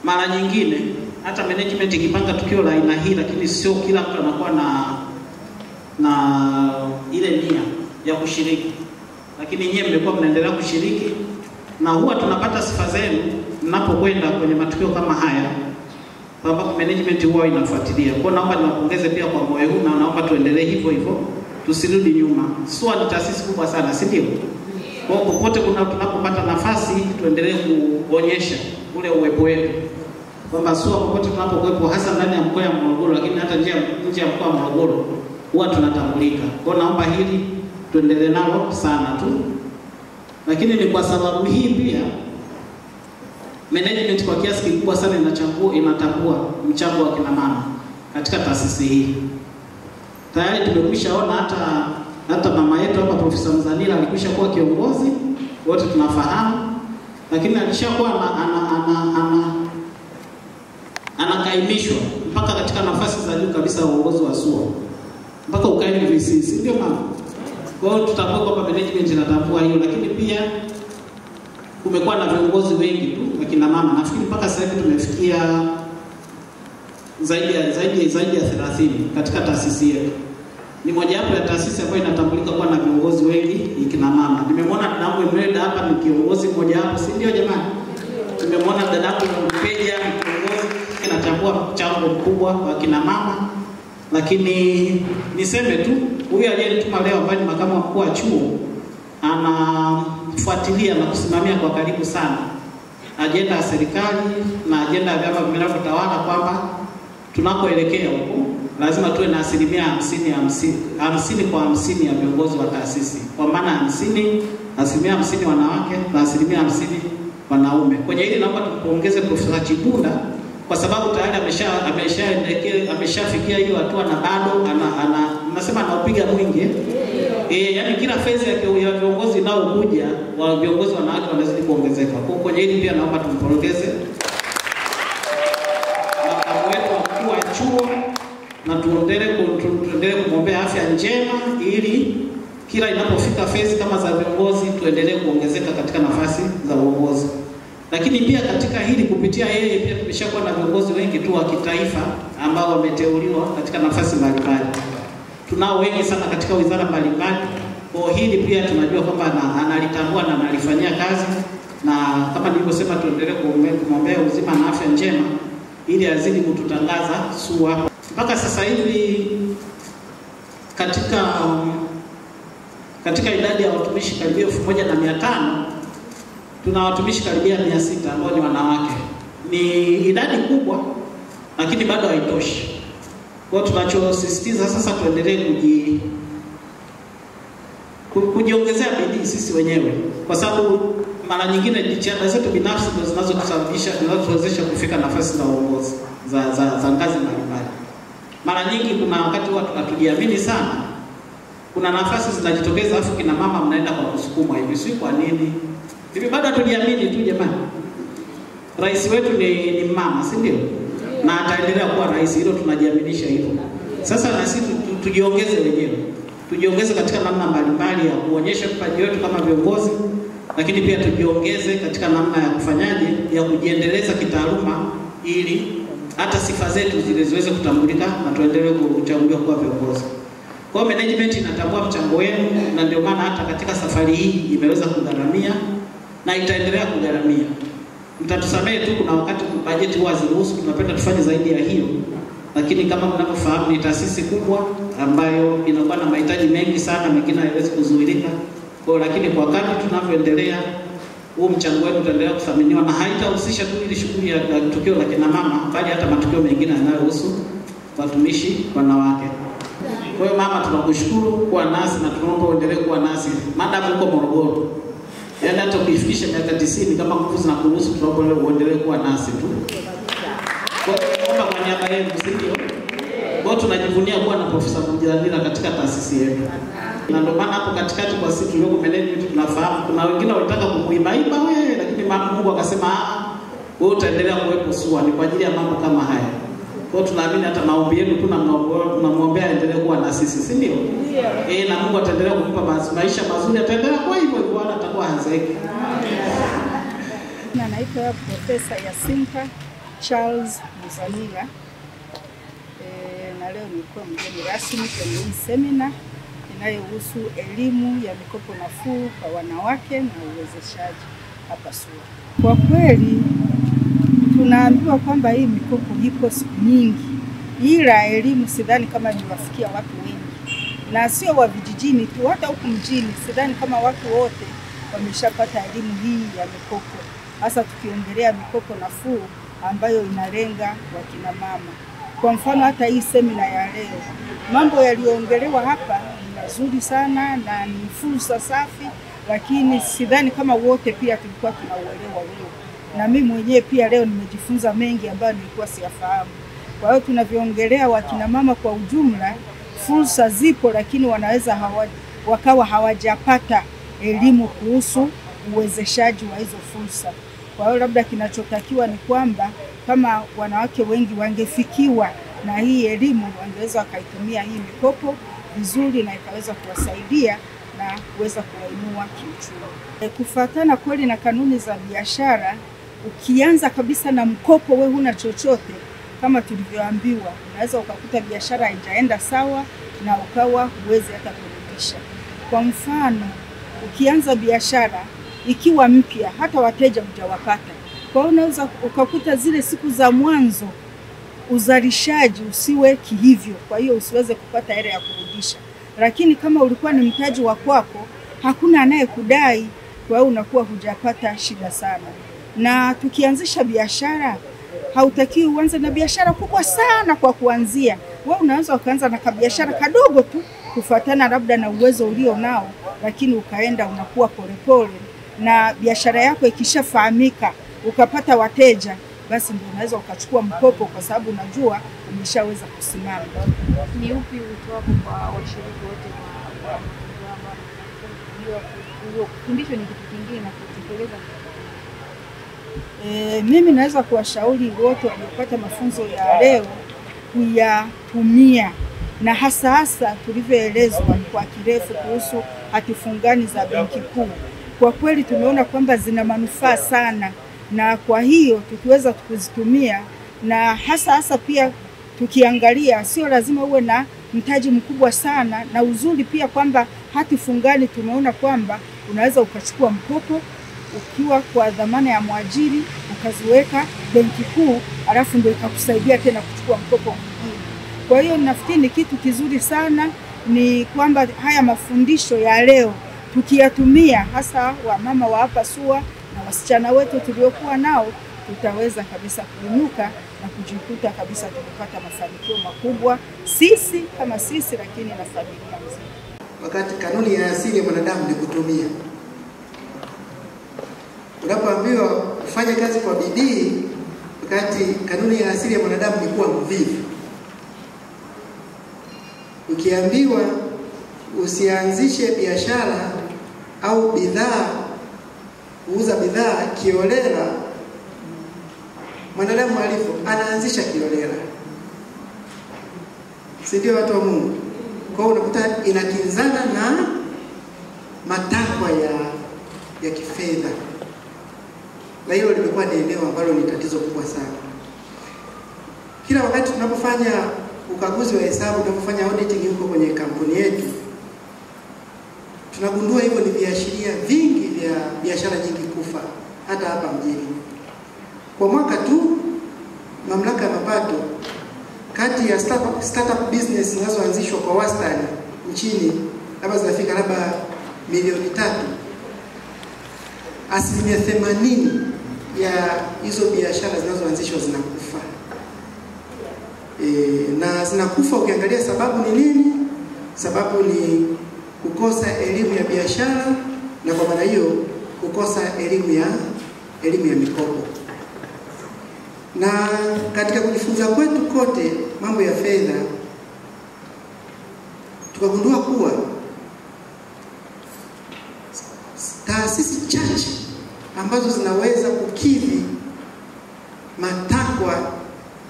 Mara nyingine hata management ikipanga tukio la aina hii, lakini sio kila mtu anakuwa na ile nia ya kushiriki. Lakini nyinyi mmekuwa mnaendelea kushiriki, na huwa tunapata sifa zenu mnapokwenda kwenye matukio kama haya, sababu management huwa inafuatilia. Kwa naomba niwapongeze pia kwa moyo huu, na naomba tuendelee hivyo hivyo, tusirudi nyuma. SUA ni taasisi kubwa sana, si ndio? Kwa popote tunapopata nafasi tuendelee kuonyesha ule uwepo wetu, kwamba SUA popote tunapokuwepo, hasa ndani ya mkoa wa Morogoro, lakini hata nje ya mkoa wa Morogoro huwa tunatambulika. Kwa naomba hili tuendelee nalo sana tu. Lakini ni kwa sababu hii pia management kwa kiasi kikubwa sana inatambua mchango wa kina mama katika taasisi hii. Tayari tumekwishaona hata mama yetu hapa Profesa Mzanila alikwisha kuwa kiongozi, wote tunafahamu, lakini alishakuwa anakaimishwa mpaka katika nafasi za juu kabisa uongozi wa SUA, mpaka ukaini VC, ndio mama. Kwa hiyo tutambue kwamba management inatambua hiyo, lakini pia kumekuwa na viongozi wengi tu wakina mama. Nafikiri mpaka sasa hivi tumefikia zaidi ya 30 katika taasisi yetu. Ni mojawapo ya taasisi ambayo inatambulika kuwa na viongozi wengi kina mama. Nimemwona dadangu Imelda hapa ni kiongozi mmoja wapo, si ndio jamani? Tumemwona dadangu Mpeja ni kiongozi, anatambua mchango mkubwa wa kina mama. Lakini niseme tu, huyu aliyenituma leo ambaye ni makamu mkuu wa chuo anafuatilia na kusimamia kwa karibu sana ajenda ya serikali na ajenda ya vyama vinavyotawala, kwamba tunakoelekea huko lazima tuwe na 50 kwa 50 ya viongozi wa taasisi, kwa maana 50% wanawake na 50% wanaume. Kwenye hili naomba tumpongeze Profesa Chibunda, kwa sababu tayari ameshafikia hiyo hatua, na bado nasema anaupiga mwingi. Yani kila phase ya viongozi nao kuja wa viongozi wanawake wanazidi kuongezeka. Kwa kwenye hili pia naomba tumpongeze makamu wetu mkuu wa chuo, na tuendelee kumwombea afya njema, ili kila inapofika phase kama za viongozi tuendelee kuongezeka katika nafasi za uongozi. Lakini pia katika hili kupitia yeye pia tumeshakuwa na viongozi wengi tu wa kitaifa ambao wameteuliwa katika nafasi mbalimbali. Tunao wengi sana katika wizara mbalimbali. Kwa hili pia tunajua kwamba analitambua na analifanyia kazi, na kama nilivyosema tuendelee kumwombea uzima na afya njema ili azidi kututangaza SUA. Mpaka sasa hivi katika idadi ya watumishi karibia 1500 tuna watumishi karibia 600 ambao ni wanawake. Ni idadi kubwa, lakini bado haitoshi. Kwa tunachosisitiza sasa, tuendelee kujiongezea bidii sisi wenyewe, kwa sababu mara nyingine jitihada zetu binafsi ndio zinazowezesha kufika nafasi za uongozi za ngazi mbalimbali. Mara nyingi kuna wakati watu hatujiamini sana, kuna nafasi zinajitokeza afu kina mama mnaenda kwa kusukumwa hivi, si kwa nini? Hivi bado hatujiamini tu jamani. Rais wetu ni mama, si ndio? Na ataendelea kuwa rais, hilo tunajiaminisha hivyo. Sasa na sisi tujiongeze wenyewe. Tujiongeze katika namna mbalimbali ya kuonyesha kipaji wetu kama viongozi, lakini pia tujiongeze katika namna ya kufanyaje ya kujiendeleza kitaaluma, ili hata sifa zetu zile ziweze kutambulika na tuendelee kuchaguliwa kuwa viongozi. Kwa management inatambua mchango wenu, na ndio maana hata katika safari hii imeweza kugharamia na itaendelea kugharamia. Mtatusamehe tu, kuna wakati bajeti huwa haziruhusu, tunapenda tufanye zaidi ya hiyo, lakini kama mnavyofahamu ni taasisi kubwa ambayo inakuwa na mahitaji mengi sana, mengine haiwezi kuzuilika. Kwa lakini kwa kadri tunavyoendelea, huu mchango wetu utaendelea kuthaminiwa, na haitahusisha tu ile shughuli ya tukio la kina mama, bali hata matukio mengine yanayohusu watumishi wanawake. Kwa hiyo mama, tunakushukuru kuwa nasi na tunaomba uendelee kuwa nasi madam uko Morogoro. Yaani hata ukifikisha miaka 90 kama nguvu zinakuruhusu, tunaomba uendelee kuwa nasi tu. Kwa niaba yenu, ndio. Kwa tunajivunia kuwa na Profesa Mzanila katika taasisi yetu. Na ndio maana hapo katikati kwa sisi tulioko management tunafahamu kuna wengine walitaka kumuiba wewe, lakini Mungu akasema wewe utaendelea kuwepo SUA ni kwa ajili ya mambo kama haya. Kwa tunaamini hata maombi yetu tunamwombea aendelee kuwa na sisi, si ndio? Na Mungu ataendelea kumpa maisha mazuri, ataendelea kwa hivyo wala atakuwa hazaiki. Na naitwa Profesa Yasinta Charles Muzamila. Na leo nilikuwa mgeni rasmi kwenye hii semina inayohusu elimu ya mikopo nafuu kwa wanawake na uwezeshaji hapa SUA. Kwa kweli tunaambiwa kwamba hii mikopo ipo siku nyingi, ila elimu sidhani kama imewafikia watu wengi, na sio wa vijijini tu, hata huku mjini sidhani kama watu wote wameshapata elimu hii ya mikopo, hasa tukiongelea mikopo nafuu ambayo inalenga wakina mama. Kwa mfano hata hii semina ya leo, mambo yaliyoongelewa hapa ni mazuri sana na ni fursa safi, lakini sidhani kama wote pia tulikuwa tunauelewa leo. Na mimi mwenyewe pia leo nimejifunza mengi ambayo nilikuwa siyafahamu. Kwa hiyo tunavyoongelea wakina mama kwa ujumla, fursa zipo, lakini wanaweza wakawa hawajapata elimu kuhusu uwezeshaji wa hizo fursa. Kwa hiyo labda kinachotakiwa ni kwamba kama wanawake wengi wangefikiwa na hii elimu, wangeweza wakaitumia hii mikopo vizuri na ikaweza kuwasaidia na kuweza kuwainua kiuchumi. Kufuatana kweli na kanuni za biashara, ukianza kabisa na mkopo wewe huna chochote, kama tulivyoambiwa, unaweza ukakuta biashara haijaenda sawa na ukawa huwezi hata kurudisha. Kwa mfano, ukianza biashara ikiwa mpya, hata wateja hujawapata. Kwa hiyo unaweza ukakuta zile siku za mwanzo uzalishaji usiwe kihivyo, kwa hiyo usiweze kupata hela ya kurudisha. Lakini kama ulikuwa ni mtaji wa kwako, hakuna anayekudai, kwa hiyo unakuwa hujapata shida sana. Na tukianzisha biashara, hautakiwi uanze na biashara kubwa sana kwa kuanzia. Wewe unaweza ukaanza na biashara kadogo tu kufuatana labda na uwezo ulio nao, lakini ukaenda unakuwa polepole, na biashara yako ikishafahamika ukapata wateja, basi ndio unaweza ukachukua mkopo, kwa sababu unajua umeshaweza kusimama. Ni upi wito wako kwa washiriki wote wa kufundishwa ni kitu kingine na kutekeleza? Mimi naweza kuwashauri wote waliopata mafunzo ya leo kuyatumia, na hasa tulivyoelezwa kwa kirefu kuhusu hati fungani za Benki Kuu. Kwa kweli tumeona kwamba zina manufaa sana, na kwa hiyo tukiweza kuzitumia, na hasa pia tukiangalia sio lazima uwe na mtaji mkubwa sana, na uzuri pia kwamba hati fungani tumeona kwamba unaweza ukachukua mkopo ukiwa kwa dhamana ya mwajiri, ukaziweka Benki Kuu, alafu ndio ikakusaidia tena kuchukua mkopo mwingine. Kwa hiyo nafikiri ni kitu kizuri sana, ni kwamba haya mafundisho ya leo tukiyatumia, hasa wamama wa hapa SUA na wasichana wetu tuliokuwa nao, tutaweza kabisa kuinuka na kujikuta kabisa tumepata mafanikio makubwa sisi kama sisi, lakini na familia nzima. Wakati kanuni ya asili ya mwanadamu ni kutumia. Unapoambiwa ufanye kazi kwa bidii, wakati kanuni ya asili ya mwanadamu ni kuwa mvivu. Ukiambiwa usianzishe biashara au kuuza bidhaa kiolela, mwanadamu alivyo anaanzisha kiolela. Si ndio watu wa Mungu? Kwa hiyo unakuta inakinzana na matakwa ya kifedha. Na hilo limekuwa ni eneo ambalo ni tatizo kubwa sana. Kila wakati tunapofanya ukaguzi wa hesabu, tunapofanya auditing huko kwenye kampuni yetu, tunagundua hivyo ni viashiria vingi vya biashara nyingi kufa hata hapa mjini. Kwa mwaka tu mamlaka ya mapato, kati ya startup business zinazoanzishwa kwa wastani nchini labda zinafika labda milioni 3, asilimia 80 ya hizo biashara zinazoanzishwa zinakufa. Na zinakufa ukiangalia sababu ni nini? Sababu ni kukosa elimu ya biashara, na kwa maana hiyo kukosa elimu ya mikopo. Na katika kujifunza kwetu kote mambo ya fedha, tukagundua kuwa taasisi chache ambazo zinaweza kukidhi matakwa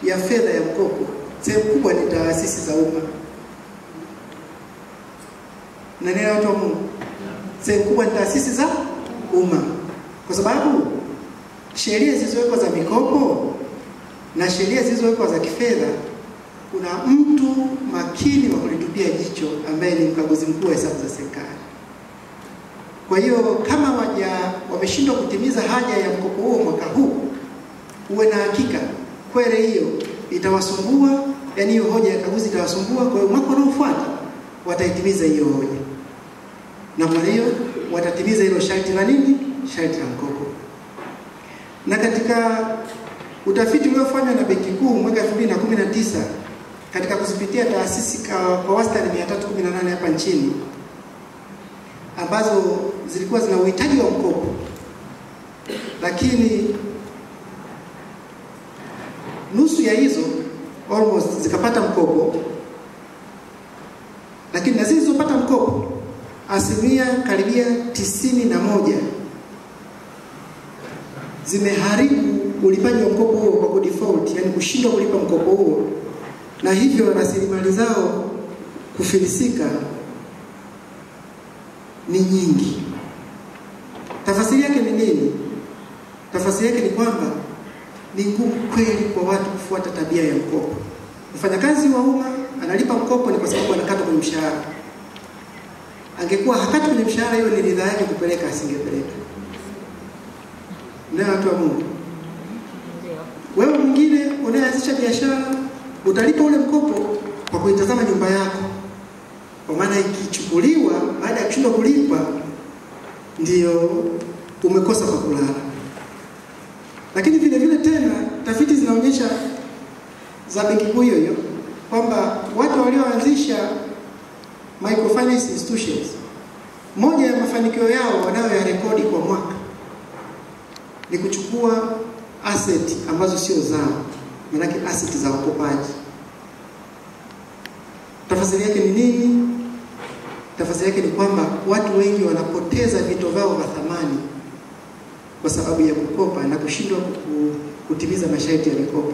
ya fedha ya mkopo, sehemu kubwa ni taasisi za umma. Na neno watu wa Mungu, sehemu kubwa ni taasisi za umma, kwa sababu sheria zilizowekwa za mikopo na sheria zilizowekwa za kifedha, kuna mtu makini wa kulitupia jicho ambaye ni mkaguzi mkuu wa hesabu za serikali. Kwa hiyo kama wameshindwa kutimiza haja ya mkopo huo mwaka huu, uwe na hakika kweli hiyo itawasumbua, yani hiyo hoja ya kaguzi itawasumbua. Kwa hiyo mwaka unaofuata wataitimiza hiyo hoja, na kwa hiyo watatimiza hilo sharti la nini? Sharti la mkopo. Na katika utafiti uliofanywa na Benki Kuu mwaka 2019 katika kuzipitia taasisi kwa wastani 318 hapa nchini ambazo zilikuwa zina uhitaji wa mkopo, lakini nusu ya hizo almost zikapata mkopo, lakini na zilizopata mkopo asilimia karibia 91 zimeharibu ulipaji wa mkopo huo kwa kudefault, yani kushindwa kulipa mkopo huo, na hivyo rasilimali zao kufilisika ni nyingi. Tafasiri yake ni nini? Tafasiri yake ni kwamba ni ngumu kweli kwa watu kufuata tabia ya mkopo. Mfanyakazi wa umma analipa mkopo ni kwa sababu anakata kwenye mshahara. Angekuwa hakati kwenye mshahara, hiyo ni ridhaa yake kupeleka, asingepeleka. Na watu wa Mungu, wewe mwingine unayeanzisha biashara utalipa ule mkopo kwa kuitazama nyumba yako, kwa maana ikichukuliwa baada ya kushindwa kulipa ndio umekosa pa kulala. Lakini vile vile tena tafiti zinaonyesha za Benki Kuu hiyo kwamba watu walioanzisha microfinance institutions, moja ya mafanikio yao wanayoyarekodi kwa mwaka ni kuchukua asset ambazo sio zao, maana asset za wakopaji. Tafasiri yake ni nini? Tafasiri yake ni kwamba watu wengi wanapoteza vitu vyao vya thamani kwa sababu ya kukopa na kushindwa kutimiza masharti ya mikopo.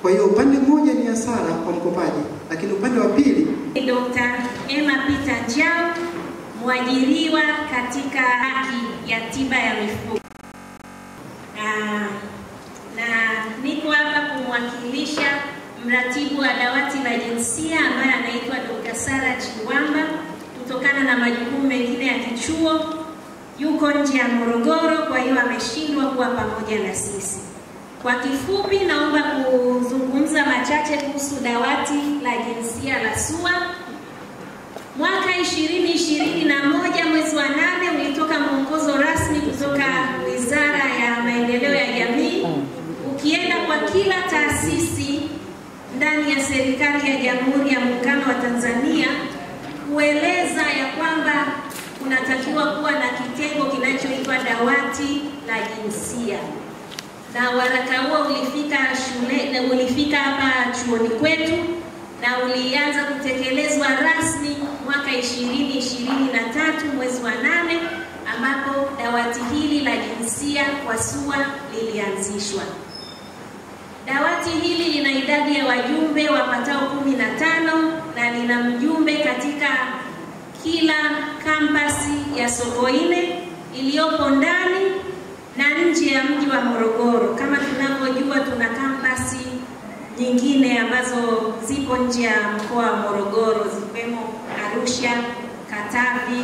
Kwa hiyo upande mmoja ni hasara kwa mkopaji, lakini upande wa pili, Dr. Emma Peter Njau, mwajiriwa katika haki ya tiba ya mifugo. Na niko hapa kumwakilisha mratibu wa dawati la jinsia ambaye anaitwa Dr. Sara Chiwamba, kutokana na majukumu mengine ya kichuo yuko nje ya Morogoro, kwa hiyo ameshindwa kuwa pamoja na sisi. Kwa kifupi, naomba kuzungumza machache kuhusu dawati la jinsia la SUA. Mwaka 2021 mwezi wa 8 ulitoka mwongozo rasmi kutoka Wizara ya Maendeleo ya Jamii ukienda kwa kila taasisi ndani ya serikali ya Jamhuri ya Muungano wa Tanzania kueleza ya kwamba kunatakiwa kuwa na kitengo kinachoitwa dawati la jinsia. Na waraka huo ulifika hapa chuoni kwetu na ulianza kutekelezwa rasmi mwaka 2023 mwezi wa 8, ambapo dawati hili la jinsia kwa SUA lilianzishwa. Dawati hili lina idadi ya wajumbe wapatao 15 na lina mjumbe katika kila kampasi ya Sokoine iliyopo ndani na nje ya mji wa Morogoro. Kama tunavyojua, tuna kampasi nyingine ambazo zipo nje ya mkoa wa Morogoro, zikiwemo Arusha, Katavi,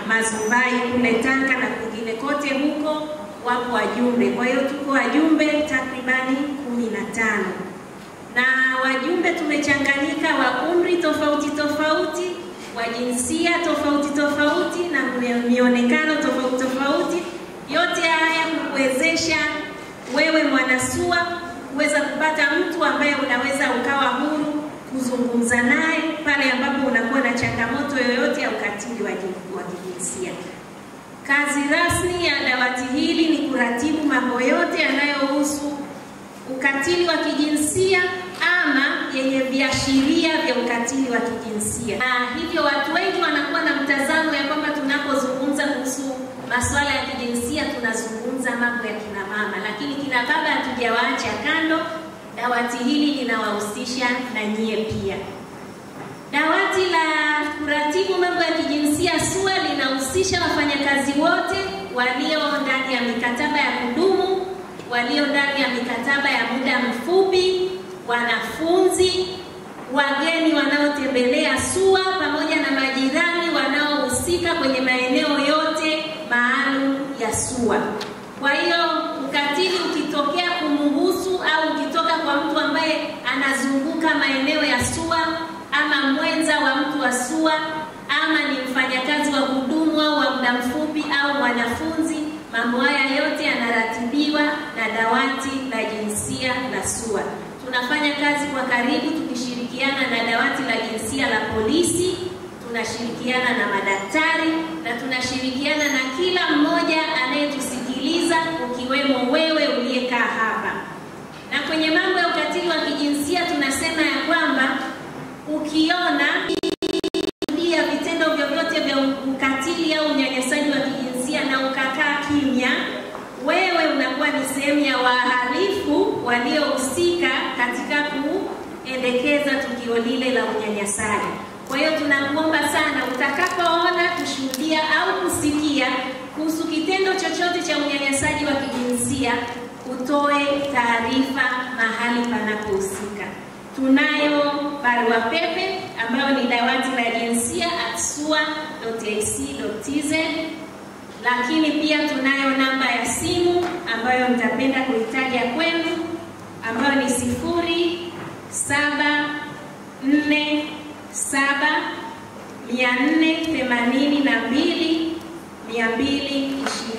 Mazumbai kule Tanga na kwingine kote huko wapo wajumbe. Kwa hiyo tuko wajumbe takribani 15. Na wajumbe tumechanganyika wa umri tofauti tofauti, wa jinsia tofauti tofauti na mionekano tofauti tofauti. Yote haya kukuwezesha wewe mwanasua kuweza kupata mtu ambaye unaweza ukawa huru kuzungumza naye pale ambapo unakuwa na changamoto yoyote ya ukatili wa kijinsia. Kazi rasmi ya dawati hili ni kuratibu mambo yote yanayohusu ukatili wa kijinsia ama yenye viashiria vya ukatili wa kijinsia. Na hivyo watu wengi wanakuwa na mtazamo ya kwamba tunapozungumza kuhusu masuala ya kijinsia tunazungumza mambo ya kina mama, lakini kina baba hatujawaacha kando. Dawati hili linawahusisha na nyie pia. Dawati la kuratibu mambo ya kijinsia SUA linahusisha wafanyakazi wote walio ndani ya mikataba ya kudumu, walio ndani ya mikataba ya muda mfupi, wanafunzi, wageni wanaotembelea SUA pamoja na majirani wanaohusika kwenye maeneo yote maalum ya SUA. Kwa hiyo ukatili ukitokea kumhusu au ukitoka kwa mtu ambaye anazunguka maeneo ya SUA ama mwenza wa mtu wa SUA ama ni mfanyakazi wa kudumu au wa muda mfupi au mwanafunzi, mambo haya yote yanaratibiwa na dawati la jinsia la SUA. Tunafanya kazi kwa karibu tukishirikiana na dawati la jinsia la polisi, tunashirikiana na madaktari na tunashirikiana na kila mmoja anayetusikiliza ukiwemo wewe uliyekaa hapa. Na kwenye mambo ya ukatili wa kijinsia tunasema ya kwamba ukiona vitendo vyovyote vya ukatili au unyanyasaji wa kijinsia na ukakaa kimya, wewe unakuwa ni sehemu ya wahalifu waliohusika katika kuendekeza tukio lile la unyanyasaji. Kwa hiyo tunakuomba sana, utakapoona, kushuhudia au kusikia kuhusu kitendo chochote cha unyanyasaji wa kijinsia, utoe taarifa mahali panapohusika. Tunayo barua pepe ambayo ni dawati la jinsia @sua.ac.tz, lakini pia tunayo namba ya simu ambayo nitapenda kuitaja kwenu ambayo ni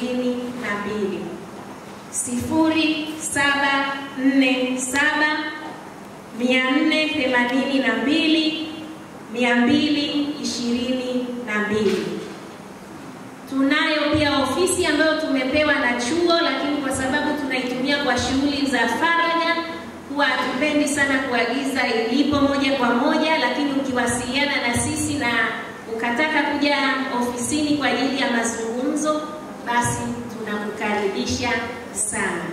0747482222 0747482222. Tunayo pia ofisi ambayo tumepewa na chuo, lakini kwa sababu tunaitumia kwa shughuli za faragha, huwa hatupendi sana kuagiza ilipo moja kwa moja, lakini ukiwasiliana na sisi na ukataka kuja ofisini kwa ajili ya mazungumzo, basi tunakukaribisha sana.